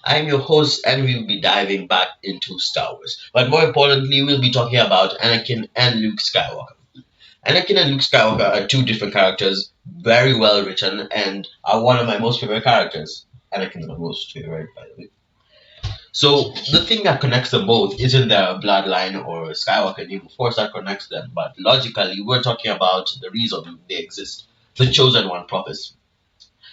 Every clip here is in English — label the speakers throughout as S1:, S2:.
S1: I'm your host, and we'll be diving back into Star Wars. But more importantly, we'll be talking about Anakin and Luke Skywalker. Anakin and Luke Skywalker are two different characters, very well written, and are one of my most favorite characters. Anakin's my most favorite, by the way. So the thing that connects them both isn't their bloodline or Skywalker name, of course, that connects them, but logically, we're talking about the reason they exist, the Chosen One prophecy.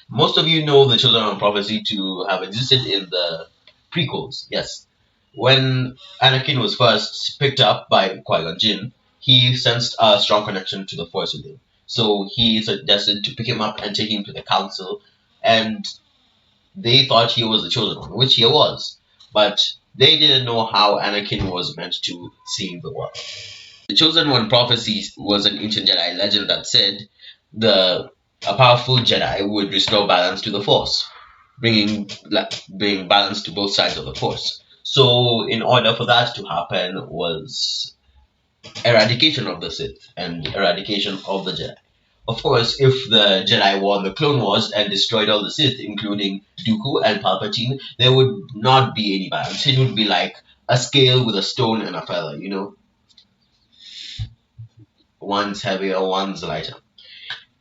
S1: Most of you know the Chosen One prophecy to have existed in the prequels. Yes, when Anakin was first picked up by Qui-Gon Jinn, he sensed a strong connection to the Force with him. So he suggested to pick him up and take him to the council, and they thought he was the chosen one, which he was. But they didn't know how Anakin was meant to save the world. The Chosen One prophecy was an ancient Jedi legend that said the a powerful Jedi would restore balance to the Force, bringing balance to both sides of the Force. So, in order for that to happen, was eradication of the Sith and eradication of the Jedi. Of course, if the Jedi won the Clone Wars and destroyed all the Sith, including Dooku and Palpatine, there would not be any balance. It would be like a scale with a stone and a feather, One's heavier, one's lighter.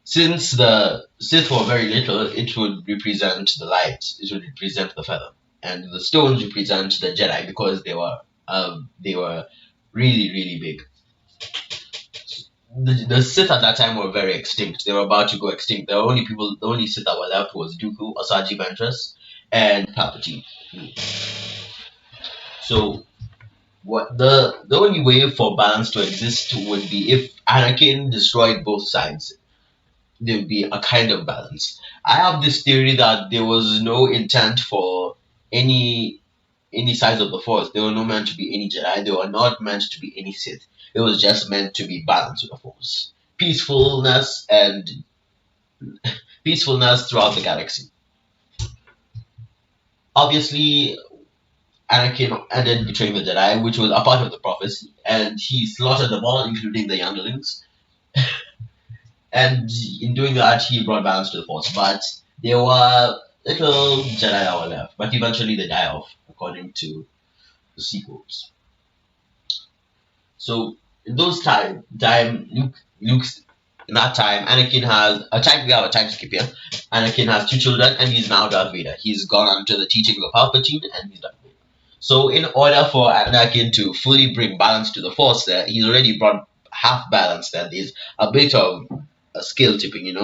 S1: Since the Sith were very little, it would represent the light, it would represent the feather, and the stones represent the Jedi because they were really really big. The Sith at that time were very extinct. They were about to go extinct. The only Sith that were left was Dooku, Asajj Ventress, and Palpatine. So what the only way for balance to exist would be if Anakin destroyed both sides. There would be a kind of balance. I have this theory that there was no intent for any sides of the Force. There were not meant to be any Jedi. There were not meant to be any Sith. It was just meant to be balance with the Force, peacefulness throughout the galaxy. Obviously, Anakin ended betraying the Jedi, which was a part of the prophecy, and he slaughtered them all, including the younglings. And in doing that, he brought balance to the Force. But there were little Jedi that were left. But eventually they die off, according to the sequels. So in those Luke's in that time, Anakin has a time. We have a time skip here. Anakin has two children, and he's now Darth Vader. He's gone under the teaching of Palpatine, and he's Darth Vader. So in order for Anakin to fully bring balance to the Force, there he's already brought half balance. There, there's a bit of a scale tipping.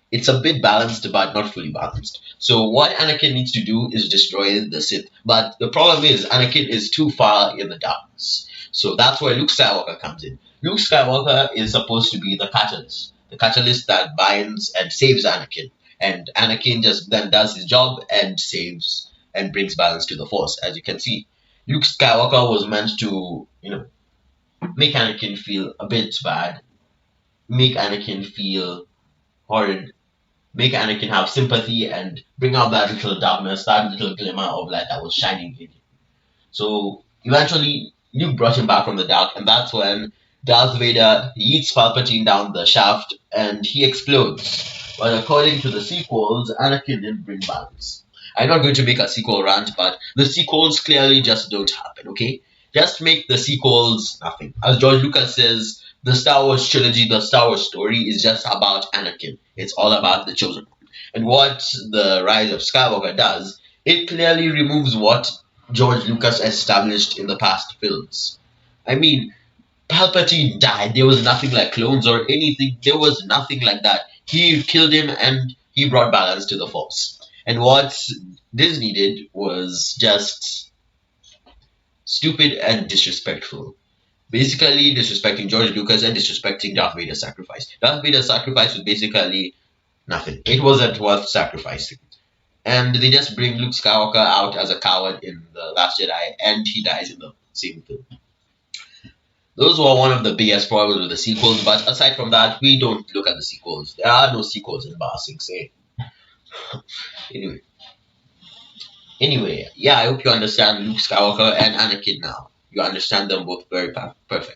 S1: It's a bit balanced, but not fully balanced. So what Anakin needs to do is destroy the Sith. But the problem is Anakin is too far in the darkness. So that's where Luke Skywalker comes in. Luke Skywalker is supposed to be the catalyst that binds and saves Anakin. And Anakin just then does his job and saves and brings balance to the Force, as you can see. Luke Skywalker was meant to, make Anakin feel a bit bad, make Anakin feel horrid, make Anakin have sympathy, and bring out that little darkness, that little glimmer of light that was shining in him. So eventually, Luke brought him back from the dark, and that's when Darth Vader yeets Palpatine down the shaft, and he explodes. But according to the sequels, Anakin didn't bring balance. I'm not going to make a sequel rant, but the sequels clearly just don't happen, okay? Just make the sequels nothing. As George Lucas says, the Star Wars trilogy, the Star Wars story is just about Anakin. It's all about the Chosen One. And what the Rise of Skywalker does, it clearly removes what George Lucas established in the past films. I mean, Palpatine died. There was nothing like clones or anything. There was nothing like that. He killed him and he brought balance to the Force. And what Disney did was just stupid and disrespectful. Basically disrespecting George Lucas and disrespecting Darth Vader's sacrifice. Darth Vader's sacrifice was basically nothing. It wasn't worth sacrificing. And they just bring Luke Skywalker out as a coward in The Last Jedi, and he dies in the same film. Those were one of the biggest problems with the sequels, but aside from that, we don't look at the sequels. There are no sequels in Bar Sing Se. Anyway, yeah, I hope you understand Luke Skywalker and Anakin now. You understand them both very perfect.